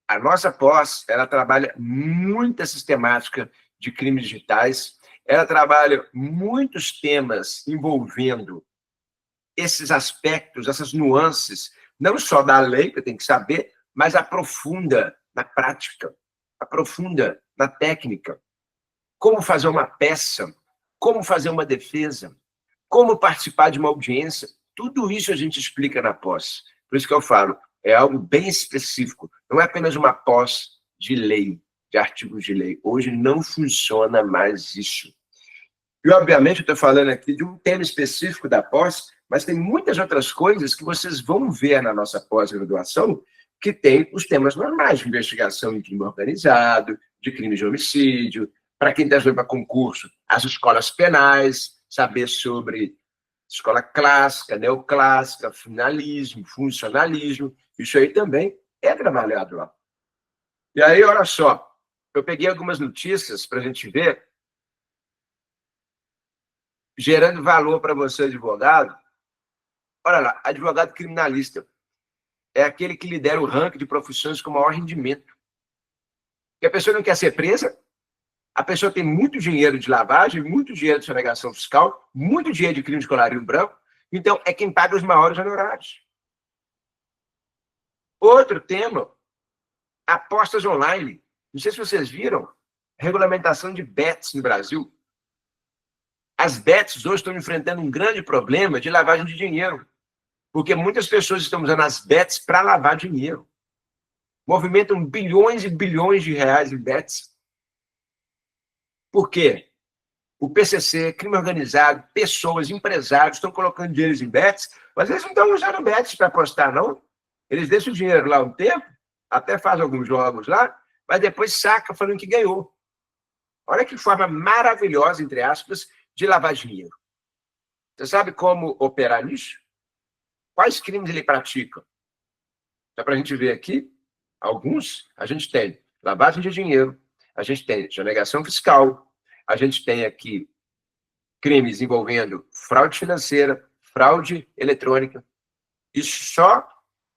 a nossa pós, ela trabalha muita sistemática de crimes digitais, ela trabalha muitos temas envolvendo esses aspectos, essas nuances, não só da lei, que tem que saber, mas aprofunda na prática, aprofunda na técnica. Como fazer uma peça, como fazer uma defesa, como participar de uma audiência. Tudo isso a gente explica na pós. Por isso que eu falo, é algo bem específico. Não é apenas uma pós de lei, de artigos de lei. Hoje não funciona mais isso. E, obviamente, eu estou falando aqui de um tema específico da pós, mas tem muitas outras coisas que vocês vão ver na nossa pós-graduação, que tem os temas normais de investigação em crime organizado, de crime de homicídio, para quem está para concurso, as escolas penais, saber sobre escola clássica, neoclássica, finalismo, funcionalismo, isso aí também é trabalhado lá. E aí, olha só, eu peguei algumas notícias para a gente ver, gerando valor para você, advogado. Olha lá, advogado criminalista é aquele que lidera o ranking de profissões com maior rendimento. Porque a pessoa não quer ser presa, a pessoa tem muito dinheiro de lavagem, muito dinheiro de sonegação fiscal, muito dinheiro de crime de colarinho branco, então é quem paga os maiores honorários. Outro tema, apostas online. Não sei se vocês viram, regulamentação de bets no Brasil. As bets hoje estão enfrentando um grande problema de lavagem de dinheiro, porque muitas pessoas estão usando as bets para lavar dinheiro. Movimentam bilhões e bilhões de reais em bets. Por quê? O PCC, crime organizado, pessoas, empresários estão colocando dinheiro em bets, mas eles não estão usando bets para apostar, não. Eles deixam o dinheiro lá um tempo, até fazem alguns jogos lá, mas depois saca falando que ganhou. Olha que forma maravilhosa, entre aspas, de lavar dinheiro. Você sabe como operar nisso? Quais crimes ele pratica? Dá para a gente ver aqui, alguns, a gente tem lavagem de dinheiro, a gente tem sonegação fiscal, a gente tem aqui crimes envolvendo fraude financeira, fraude eletrônica, e só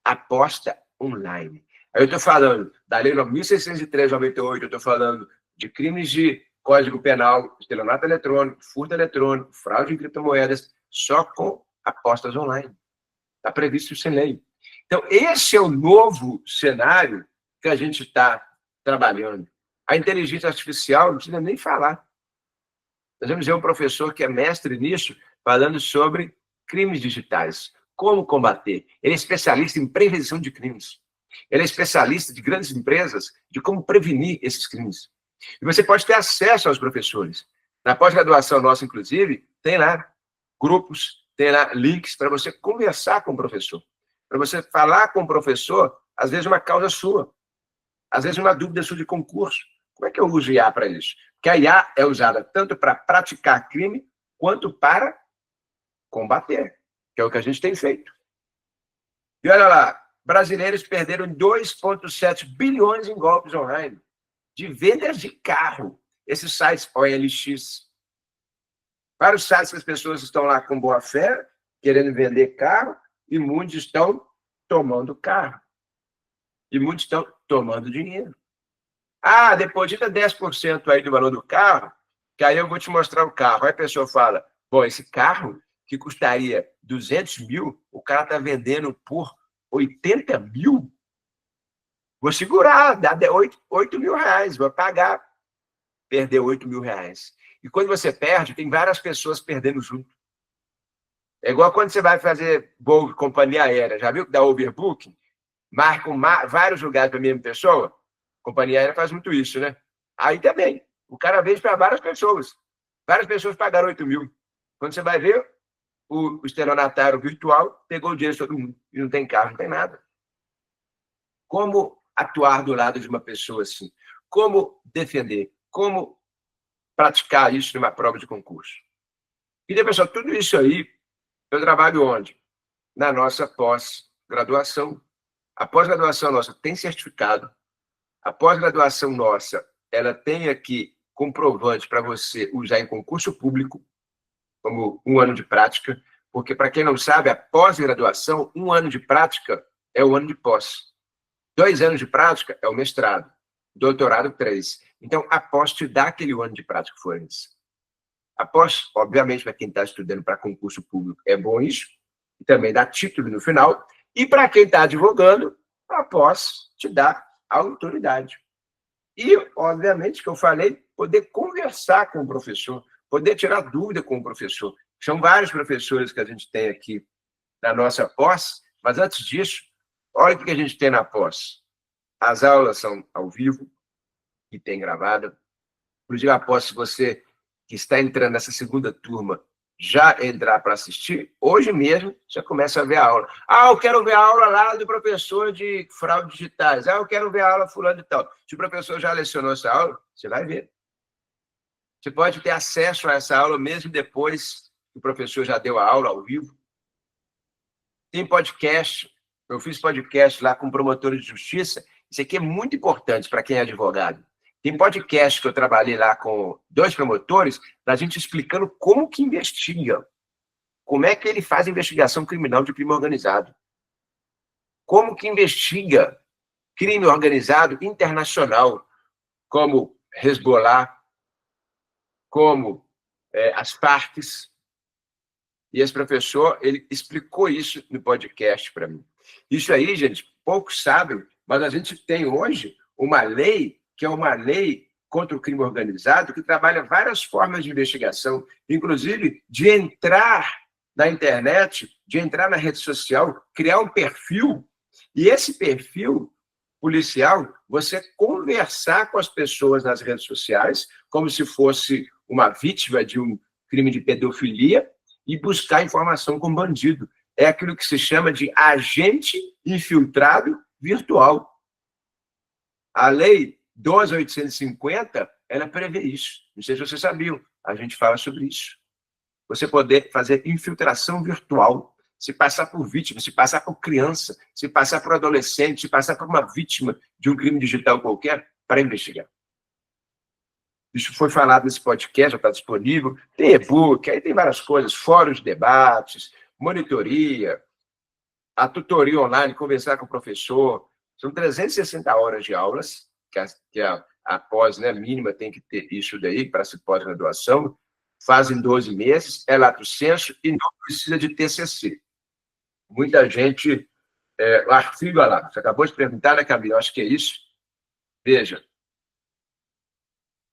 aposta online. Aí eu estou falando da Lei 1.603/98, eu estou falando de crimes de Código Penal, estelionato eletrônico, furto eletrônico, fraude em criptomoedas, só com apostas online. Está previsto sem lei. Então, esse é o novo cenário que a gente está trabalhando. A inteligência artificial não precisa nem falar. Nós vamos ver um professor que é mestre nisso, falando sobre crimes digitais. Como combater? Ele é especialista em prevenção de crimes. Ele é especialista de grandes empresas, de como prevenir esses crimes. E você pode ter acesso aos professores. Na pós-graduação nossa, inclusive, tem lá grupos, tem lá links para você conversar com o professor, para você falar com o professor, às vezes uma causa sua, às vezes uma dúvida sua de concurso. Como é que eu uso IA para isso? Porque a IA é usada tanto para praticar crime, quanto para combater, que é o que a gente tem feito. E olha lá, brasileiros perderam 2,7 bilhões em golpes online, de vendas de carro. Esses sites OLX. Vários sites que as pessoas estão lá com boa fé, querendo vender carro, e muitos estão tomando carro. E muitos estão tomando dinheiro. Ah, deposita 10% aí do valor do carro, que aí eu vou te mostrar o carro. Aí a pessoa fala, bom, esse carro que custaria 200 mil, o cara está vendendo por 80 mil? Vou segurar, dá 8 mil reais, vou pagar. Perder 8 mil reais. E quando você perde, tem várias pessoas perdendo junto. É igual quando você vai fazer voo de companhia aérea. Já viu que dá overbooking? Marcam vários lugares para a mesma pessoa? A companhia aérea faz muito isso, né? Aí também. O cara vende para várias pessoas. Várias pessoas pagaram 8 mil. Quando você vai ver, o estelionatário virtual pegou o dinheiro de todo mundo. E não tem carro, não tem nada. Como atuar do lado de uma pessoa assim? Como defender? Como praticar isso numa prova de concurso? E, pessoal, tudo isso aí, eu trabalho onde? Na nossa pós-graduação. A pós-graduação nossa tem certificado. A pós-graduação nossa, ela tem aqui comprovante para você usar em concurso público, como 1 ano de prática, porque, para quem não sabe, a pós-graduação, 1 ano de prática é o ano de pós. 2 anos de prática é o mestrado. Doutorado, 3. Então, a pós te dá aquele ano de prática forense. A pós, obviamente, para quem está estudando para concurso público, é bom isso, e também dá título no final. E para quem está advogando, a pós te dá autoridade. E, obviamente, que eu falei, poder conversar com o professor, poder tirar dúvida com o professor. São vários professores que a gente tem aqui na nossa pós, mas antes disso, olha o que a gente tem na pós. As aulas são ao vivo, e tem gravada. Inclusive, após, se você que está entrando nessa segunda turma já entrar para assistir, hoje mesmo já começa a ver a aula. Ah, eu quero ver a aula lá do professor de fraudes digitais. Ah, eu quero ver a aula fulano e tal. Se o professor já lecionou essa aula, você vai ver. Você pode ter acesso a essa aula mesmo depois que o professor já deu a aula ao vivo. Tem podcast. Eu fiz podcast lá com promotores de justiça. Isso aqui é muito importante para quem é advogado. Tem podcast que eu trabalhei lá com 2 promotores, da gente explicando como que investiga. Como é que ele faz investigação criminal de crime organizado. Como que investiga crime organizado internacional, como Hezbollah, como as Farcs. E esse professor, ele explicou isso no podcast para mim. Isso aí, gente, poucos sabem, mas a gente tem hoje uma lei, que é uma lei contra o crime organizado, que trabalha várias formas de investigação, inclusive de entrar na internet, de entrar na rede social, criar um perfil, e esse perfil policial, você conversar com as pessoas nas redes sociais, como se fosse uma vítima de um crime de pedofilia, e buscar informação com bandido. É aquilo que se chama de agente infiltrado virtual. A lei 12.850, ela prevê isso. Não sei se vocês sabiam, a gente fala sobre isso. Você poder fazer infiltração virtual, se passar por vítima, se passar por criança, se passar por adolescente, se passar por uma vítima de um crime digital qualquer, para investigar. Isso foi falado nesse podcast, já está disponível. Tem e-book, aí tem várias coisas, fóruns de debates, monitoria, a tutoria online, conversar com o professor. São 360 horas de aulas, que a pós, né, mínima tem que ter isso daí para se pós-graduação. Fazem 12 meses, é lato sensu e não precisa de TCC. Muita gente... o artigo, olha lá, você acabou de perguntar, né, Camila? Eu acho que é isso. Veja.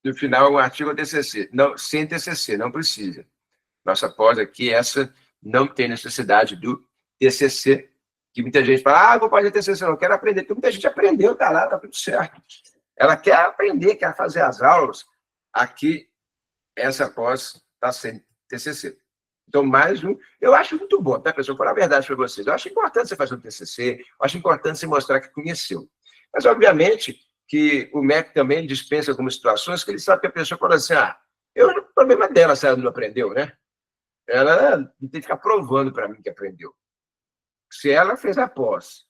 No final, um artigo TCC. Não, sem TCC, não precisa. Nossa pós aqui, essa não tem necessidade do TCC, que muita gente fala, vou fazer TCC, não quero aprender. Porque muita gente aprendeu, tá lá, tá tudo certo. Ela quer aprender, quer fazer as aulas. Aqui, essa pós está sem TCC. Então, mais um... Eu acho muito bom, tá, pessoal? Vou falar a verdade para vocês. Eu acho importante você fazer um TCC, eu acho importante você mostrar que conheceu. Mas, obviamente, que o MEC também dispensa algumas situações que ele sabe que a pessoa fala assim, o problema dela se ela não aprendeu, né? Ela não tem que ficar provando para mim que aprendeu. Se ela fez a pós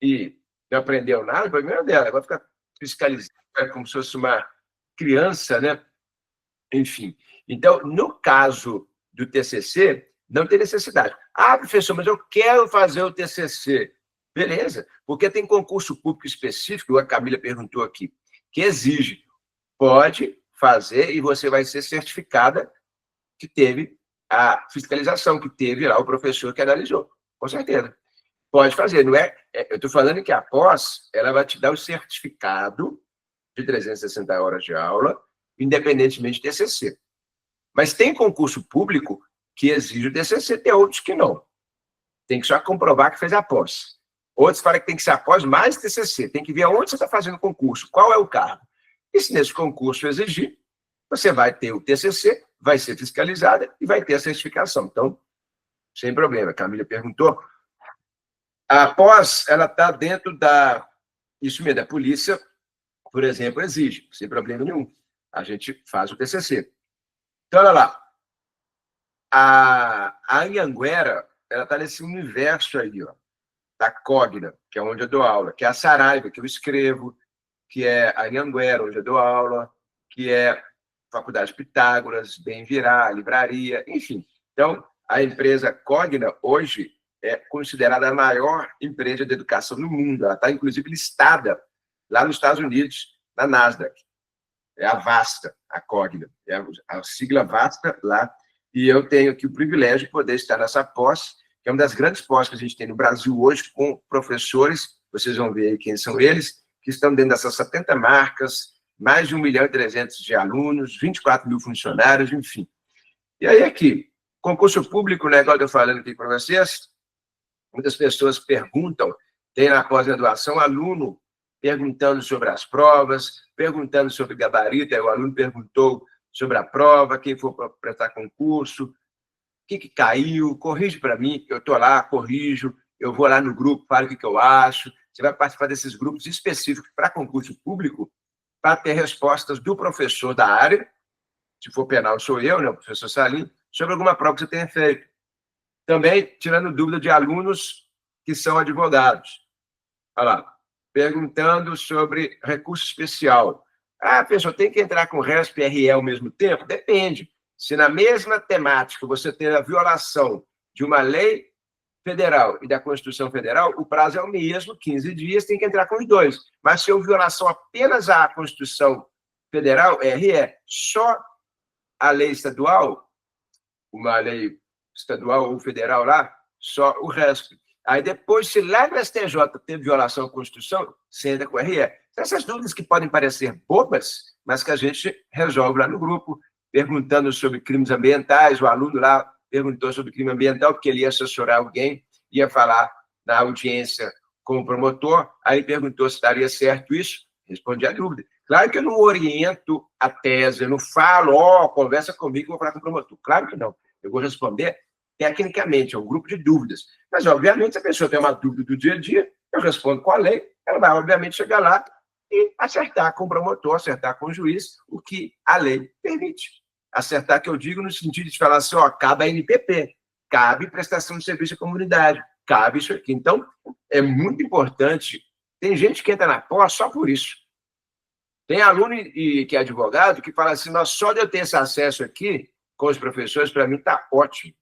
e não aprendeu nada, o problema é dela. Agora fica fiscalizando como se fosse uma criança, né? Enfim. Então, no caso do TCC, não tem necessidade. Professor, mas eu quero fazer o TCC. Beleza, porque tem concurso público específico, a Camila perguntou aqui, que exige. Pode fazer e você vai ser certificada que teve a fiscalização, que teve lá o professor que analisou. Com certeza. Pode fazer, não é? Eu estou falando que a pós, ela vai te dar o certificado de 360 horas de aula, independentemente de TCC. Mas tem concurso público que exige o TCC, tem outros que não. Tem que só comprovar que fez a pós. Outros falam que tem que ser a pós mais TCC. Tem que ver onde você está fazendo o concurso, qual é o cargo. E se nesse concurso exigir, você vai ter o TCC, vai ser fiscalizada e vai ter a certificação. Então, sem problema. A Camila perguntou. A pós, ela está dentro da... Isso mesmo, da polícia, por exemplo, exige, sem problema nenhum. A gente faz o TCC. Então, olha lá. A Anhanguera, ela está nesse universo aí, ó, da Cogna, que é onde eu dou aula, que é a Saraiva, que eu escrevo, que é a Anhanguera, onde eu dou aula, que é Faculdade Pitágoras, Bem Virar, Livraria, enfim. Então, a empresa Cogna, hoje, é considerada a maior empresa de educação no mundo. Ela está, inclusive, listada lá nos Estados Unidos, na Nasdaq. É a Vasta, a Cogna. É a sigla Vasta lá. E eu tenho aqui o privilégio de poder estar nessa pós, que é uma das grandes pós que a gente tem no Brasil hoje, com professores, vocês vão ver aí quem são eles, que estão dentro dessas 70 marcas, mais de 1.300.000 de alunos, 24 mil funcionários, enfim. E aí aqui, concurso público, né, igual eu estou falando aqui para vocês, muitas pessoas perguntam, tem na pós-graduação aluno perguntando sobre as provas, perguntando sobre gabarito, aí o aluno perguntou sobre a prova, quem for para prestar concurso, o que caiu, corrige para mim, eu estou lá, corrijo, eu vou lá no grupo, falo o que eu acho, você vai participar desses grupos específicos para concurso público, para ter respostas do professor da área, se for penal sou eu, né, o professor Salim, sobre alguma prova que você tenha feito. Também tirando dúvida de alunos que são advogados. Olha lá, perguntando sobre recurso especial. Pessoal, tem que entrar com RESP e RE ao mesmo tempo? Depende. Se na mesma temática você tem a violação de uma lei federal e da Constituição Federal, o prazo é o mesmo, 15 dias, tem que entrar com os dois. Mas se houve violação apenas à Constituição Federal, RE, só a lei estadual, uma lei estadual ou federal lá, só o RESP. Aí depois, se lá no STJ teve violação à Constituição, você entra com RE. Essas dúvidas que podem parecer bobas, mas que a gente resolve lá no grupo, perguntando sobre crimes ambientais, o aluno lá perguntou sobre crime ambiental, porque ele ia assessorar alguém, ia falar na audiência com o promotor, aí perguntou se estaria certo isso, respondi a dúvida. Claro que eu não oriento a tese, eu não falo, conversa comigo, vou falar com o promotor. Claro que não. Eu vou responder tecnicamente, é um grupo de dúvidas. Mas, obviamente, se a pessoa tem uma dúvida do dia a dia, eu respondo com a lei, ela vai, obviamente, chegar lá e acertar com o promotor, acertar com o juiz, o que a lei permite. Acertar, que eu digo, no sentido de falar assim, cabe a NPP, cabe prestação de serviço à comunidade, cabe isso aqui. Então, é muito importante. Tem gente que entra na pós só por isso. Tem aluno que é advogado que fala assim, só de eu ter esse acesso aqui com os professores, para mim está ótimo.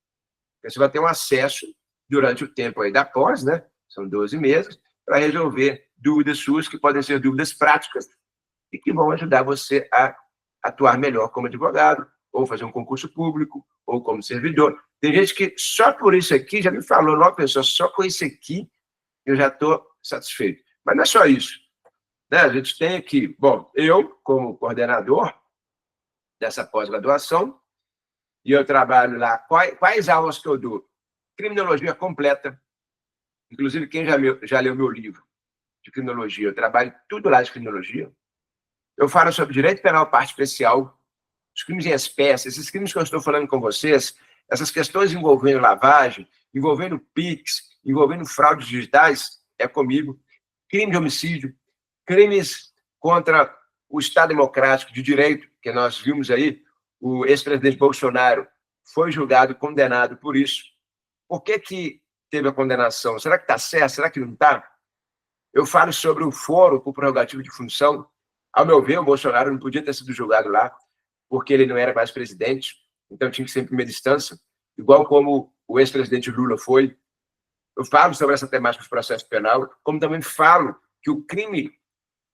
Você vai ter um acesso durante o tempo aí da pós, né? São 12 meses, para resolver dúvidas suas, que podem ser dúvidas práticas e que vão ajudar você a atuar melhor como advogado, ou fazer um concurso público, ou como servidor. Tem gente que só por isso aqui já me falou, não, pessoal, só com isso aqui eu já estou satisfeito. Mas não é só isso. Né? A gente tem aqui, eu, como coordenador dessa pós-graduação, e eu trabalho lá. Quais aulas que eu dou? Criminologia completa. Inclusive, quem já leu meu livro de criminologia, eu trabalho tudo lá de criminologia. Eu falo sobre direito penal parte especial, os crimes em espécie, esses crimes que eu estou falando com vocês, essas questões envolvendo lavagem, envolvendo PIX, envolvendo fraudes digitais, é comigo. Crime de homicídio, crimes contra o Estado democrático de direito, que nós vimos aí, o ex-presidente Bolsonaro foi julgado, condenado por isso. Por que teve a condenação? Será que está certo? Será que não está? Eu falo sobre o foro por prerrogativa de função. Ao meu ver, o Bolsonaro não podia ter sido julgado lá, porque ele não era mais presidente, então tinha que ser em primeira instância, igual como o ex-presidente Lula foi. Eu falo sobre essa temática do processo penal, como também falo que o crime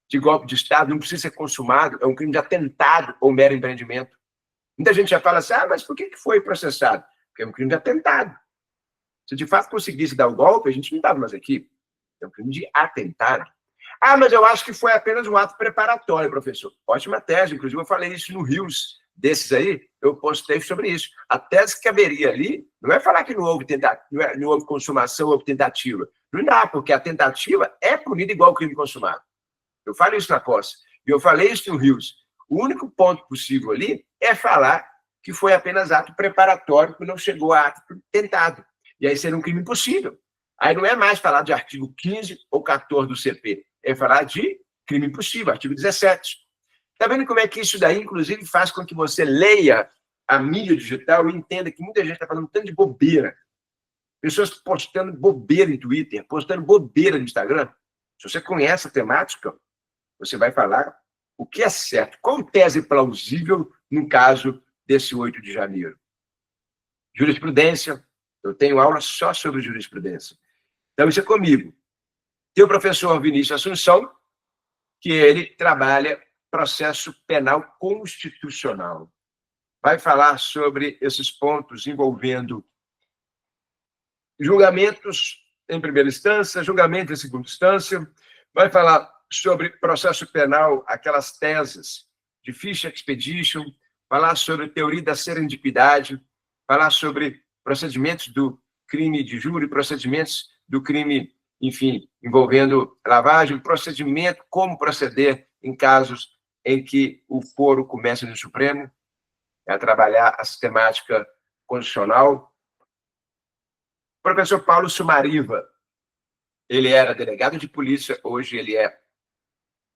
de golpe de Estado não precisa ser consumado, é um crime de atentado ou mero empreendimento. Muita gente já fala assim, mas por que foi processado? Porque é um crime de atentado. Se de fato conseguisse dar o golpe, a gente não estava mais aqui. É um crime de atentado. Mas eu acho que foi apenas um ato preparatório, professor. Ótima tese, inclusive eu falei isso no Rios, desses aí, eu postei sobre isso. A tese que caberia ali não é falar que não houve tentativa, não houve consumação, houve tentativa. Não dá, porque a tentativa é punida igual ao crime consumado. Eu falo isso na posse. E eu falei isso no Rios. O único ponto possível ali é falar que foi apenas ato preparatório, que não chegou a ato tentado. E aí seria um crime impossível. Aí não é mais falar de artigo 15 ou 14 do CP, é falar de crime impossível, artigo 17. Está vendo como é que isso daí, inclusive, faz com que você leia a mídia digital e entenda que muita gente está falando tanto de bobeira. Pessoas postando bobeira em Twitter, postando bobeira no Instagram. Se você conhece a temática, você vai falar o que é certo. Qual tese plausível no caso desse 8 de janeiro? Jurisprudência. Eu tenho aula só sobre jurisprudência. Então, isso é comigo. Tem o professor Vinícius Assunção, que ele trabalha processo penal constitucional. Vai falar sobre esses pontos envolvendo julgamentos em primeira instância, julgamento em segunda instância, vai falar sobre processo penal, aquelas teses de Fish Expedition, falar sobre teoria da serendipidade, falar sobre procedimentos do crime de júri, procedimentos do crime, enfim, envolvendo lavagem, procedimento, como proceder em casos em que o foro começa no Supremo, a trabalhar a sistemática constitucional. O professor Paulo Sumariva, ele era delegado de polícia, hoje ele é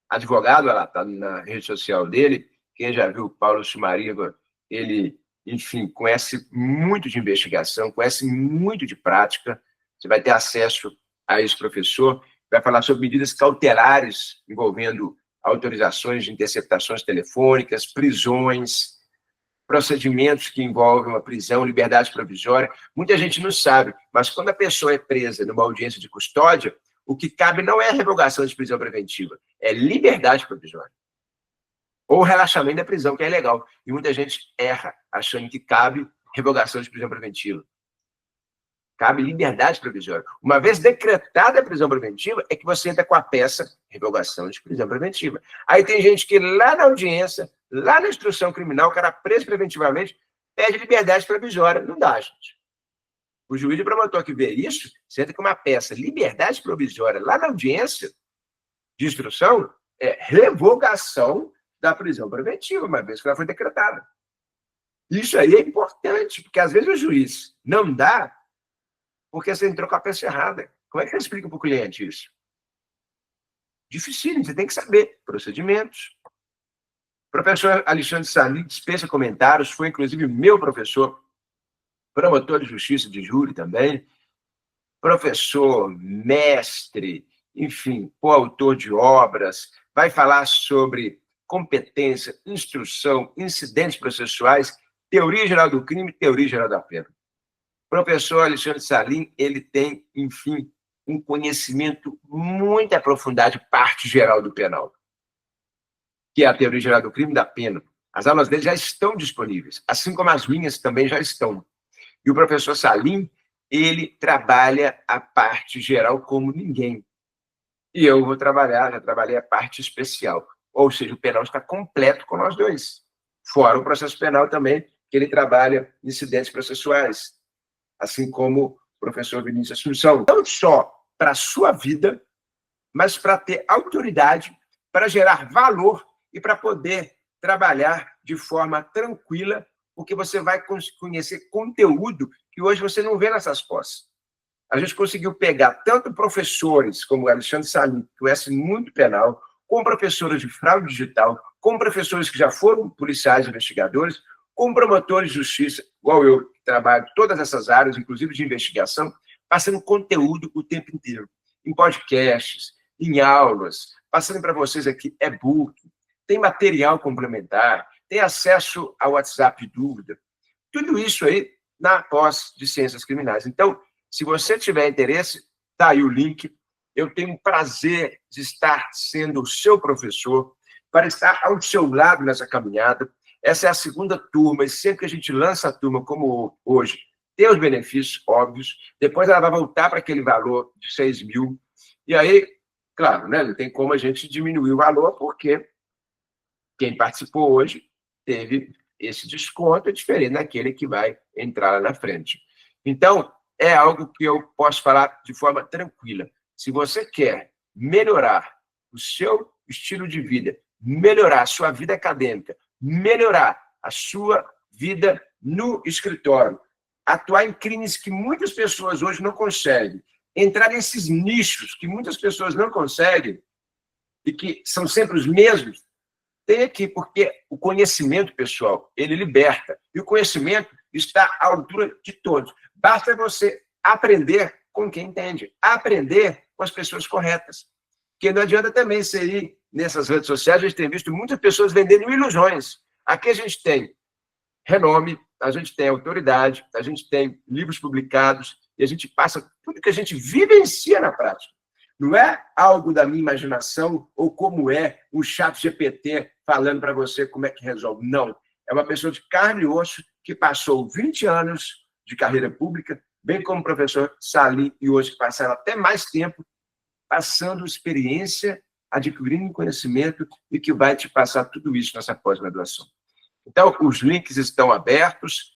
advogado, ela está na rede social dele. Quem já viu o Paulo Sumariva, ele, enfim, conhece muito de investigação, conhece muito de prática. Você vai ter acesso a esse professor, vai falar sobre medidas cautelares envolvendo autorizações de interceptações telefônicas, prisões, procedimentos que envolvem uma prisão, liberdade provisória. Muita gente não sabe, mas quando a pessoa é presa numa audiência de custódia, o que cabe não é a revogação de prisão preventiva, é liberdade provisória. Ou relaxamento da prisão, que é ilegal. E muita gente erra, achando que cabe revogação de prisão preventiva. Cabe liberdade provisória. Uma vez decretada a prisão preventiva, é que você entra com a peça revogação de prisão preventiva. Aí tem gente que lá na audiência, lá na instrução criminal, o cara preso preventivamente, pede liberdade provisória. Não dá, gente. O juiz e promotor que vê isso, você entra com uma peça liberdade provisória lá na audiência de instrução, é revogação da prisão preventiva, uma vez que ela foi decretada. Isso aí é importante, porque às vezes o juiz não dá porque você entrou com a peça errada. Como é que você explica para o cliente isso? Dificílimo, você tem que saber. Procedimentos. O professor Alexandre Salim dispensa comentários, foi inclusive meu professor, promotor de justiça de júri também, professor, mestre, enfim, coautor de obras, vai falar sobre competência, instrução, incidentes processuais, teoria geral do crime, teoria geral da pena. O professor Alexandre Salim, ele tem, enfim, um conhecimento muito aprofundado de parte geral do penal, que é a teoria geral do crime e da pena. As aulas dele já estão disponíveis, assim como as minhas também já estão. E o professor Salim, ele trabalha a parte geral como ninguém. E eu vou trabalhar, já trabalhei a parte especial. Ou seja, o penal está completo com nós dois. Fora o processo penal também, que ele trabalha incidentes processuais, assim como o professor Vinícius Assunção. Não só para a sua vida, mas para ter autoridade, para gerar valor e para poder trabalhar de forma tranquila porque você vai conhecer conteúdo que hoje você não vê nessas pós. A gente conseguiu pegar tanto professores, como o Alexandre Salim, que conhece muito penal, com professores de fraude digital, com professores que já foram policiais investigadores, com promotores de justiça, igual eu, que trabalho em todas essas áreas, inclusive de investigação, passando conteúdo o tempo inteiro, em podcasts, em aulas, passando para vocês aqui e-book, tem material complementar, tem acesso ao WhatsApp de dúvida, tudo isso aí na pós de Ciências Criminais. Então, se você tiver interesse, está aí o link. Eu tenho o prazer de estar sendo o seu professor, para estar ao seu lado nessa caminhada. Essa é a segunda turma, e sempre que a gente lança a turma como hoje, tem os benefícios óbvios, depois ela vai voltar para aquele valor de 6 mil, e aí, claro, né, não tem como a gente diminuir o valor, porque quem participou hoje teve esse desconto, é diferente daquele que vai entrar lá na frente. Então, é algo que eu posso falar de forma tranquila. Se você quer melhorar o seu estilo de vida, melhorar a sua vida acadêmica, melhorar a sua vida no escritório, atuar em crimes que muitas pessoas hoje não conseguem, entrar nesses nichos que muitas pessoas não conseguem e que são sempre os mesmos, tem aqui, porque o conhecimento, pessoal, ele liberta. E o conhecimento está à altura de todos. Basta você aprender com quem entende, aprender com as pessoas corretas. Porque não adianta também você ir nessas redes sociais, a gente tem visto muitas pessoas vendendo ilusões. Aqui a gente tem renome, a gente tem autoridade, a gente tem livros publicados, e a gente passa tudo que a gente vivencia na prática. Não é algo da minha imaginação ou como é um chat GPT falando para você como é que resolve. Não. É uma pessoa de carne e osso que passou 20 anos de carreira pública, bem como o professor Salim, e hoje passaram até mais tempo passando experiência, adquirindo conhecimento e que vai te passar tudo isso nessa pós-graduação. Então, os links estão abertos.